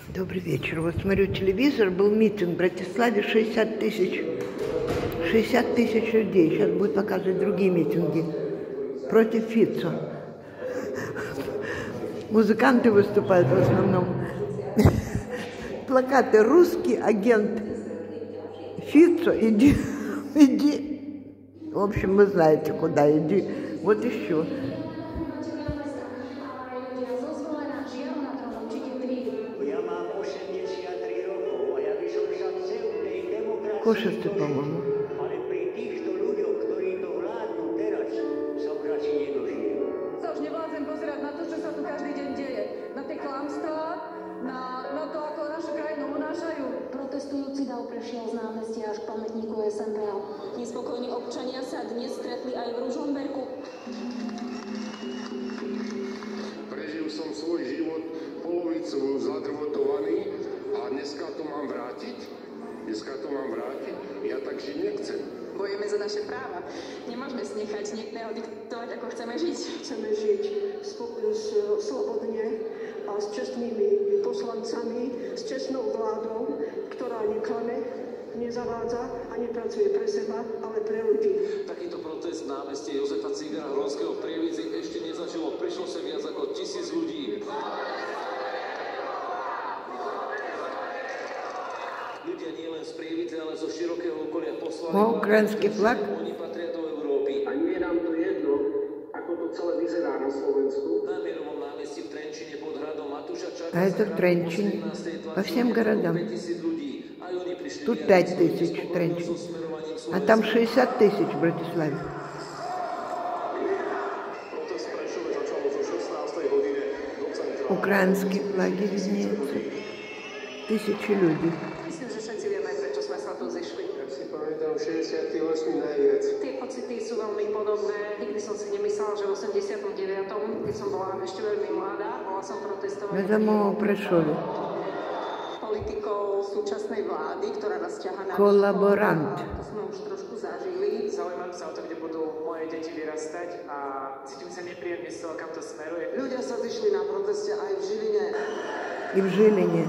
Добрый вечер. Вот смотрю телевизор, был митинг в Братиславе, 60 тысяч людей. Сейчас будут показывать другие митинги против Фицо. Музыканты выступают в основном. Плакаты: русский агент Фицо, иди. В общем, вы знаете, куда иди. Вот еще. Koševce, по-моему. Sa už nevládzem pozerať na to, čo sa tu každý deň deje. Na tie klamstvá, na to, ako našu krajinu unášajú. Protestujúci dav prešiel z námestia až k pamätníku SNPL. Nespokojní občania sa dnes stretli aj v Ružomberku. Prežil som svoj život polovicu zadrvotovaný a dneska to mám vrátiť? Ja tak žiť nechcem. Bojujeme za naše práva. Nemôžeme si nechať niekto diktovať, ako chceme žiť. Chceme žiť slobodne a s čestnými poslancami, s čestnou vládou, ktorá neklame, nezavádza a nepracuje pre seba, ale pre ľudí. Takýto protest na námestí Jozefa Cigana Hronského v Prievidzi ešte nezažilo. Prišlo sa viac ako 1000 ľudí. Ľudia nie len z Prievidze, ale zo širokého okolia poslali. Ukrajinský flag. Oni patria do Európy. A nie je nám to jedno, ako to celé vyzerá na Slovensku. На Мировом námestí v Trenčine под градом Матуша Чака. А это в Тренчине, по всем городам. Тут 5000 в Тренчине, а там 60 тысяч в Братиславе. Украинские флаги виднеются. 1000 людей. Myslím, že všetci vieme, prečo sme sa tu zišli. Ja si pamätám 68 najviac. Tie pocity sú veľmi podobné. Nikdy som si nemyslela, že v 89., keď som bola ešte veľmi mladá, bola som protestovať politikou súčasnej vlády, ktorá nás ťahá na Kolaborant. To sme už trošku zažili. Zaujímam sa o to, kde budú moje deti vyrastať a cítim sa nepríjemne z toho, kam to smeruje. Ľudia sa zišli na proteste aj v Žiline. И в Жилине.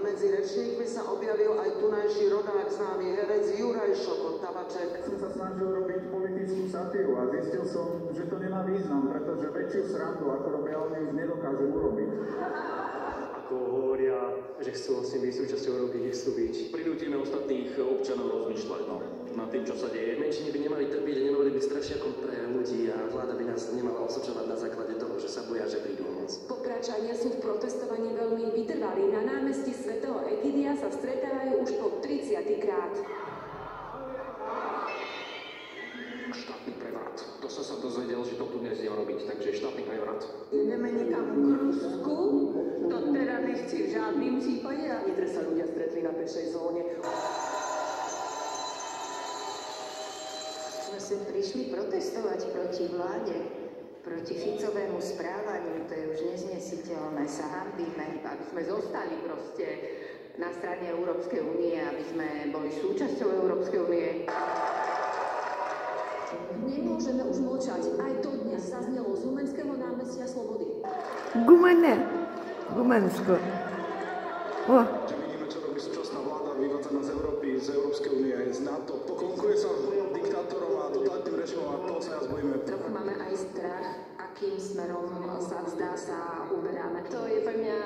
Medzi rečníkmi sa objavil aj tunajší rodák, známy herec Juraj Šokot-Tabaček. Som sa snažil robiť politickú satíru a zistil som, že to nemá význam, pretože väčšiu srandu, ako robia oni, už nedokážu urobiť. Ako hovoria, že chcú vlastne byť súčasťou Európy, nechcú byť. Prinútime ostatných občanov rozmýšľať nad tým, čo sa deje. Menšiny by nemali trpiť a nemali byť strašiakom pre ľudí a vláda by nás nemala osočovať na základe toho, že sa boja, že prídu o moc. Pokračania sú v protestovaní veľmi vytrvalí. Na námestí svätého Egidia sa stretávajú už po 30. krát. Štátny prevrat. To som sa dozvedel, že to tu nesmiem robiť, takže štátny prevrat. Ideme niekam k Rusku, to teda nechci v žiadnym prípade. A vnitre sa ľudia stretli na pešej zóne. Sme sem prišli protestovať proti vláde, proti Ficovému správaniu, to je už neznesiteľné, sa hanbíme, aby sme zostali proste na strane Európskej únie, aby sme boli súčasťou Európskej únie. Nemôžeme už mlčať. Aj to dnes zaznelo z Humenského námestia Slobody. Gumensko. Že vidíme, čo robí súčasná vláda, vyvádzaná z Európy, z Európskej únie, z NATO. Pokonkuje sa diktátorom a totalitným režimom a toho sa nás bojíme. Trochu máme aj strach, akým smerom sa zdá sa uberáme. To je pre mňa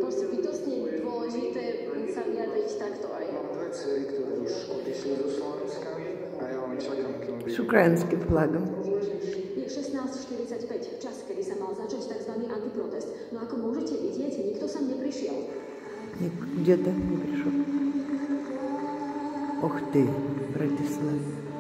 proste bytostne dôležité sa vyjadriť takto aj. Mám dve dcery, ktoré už odišli zo Slovenska a ja mám čakám, С украинским флагом. Je 16:45, čas, kedy sa mal začať tzv. Antiprotest. No ako môžete vidieť, nikto sem neprišiel. Где-то не пришел. Ух ты, Братислава.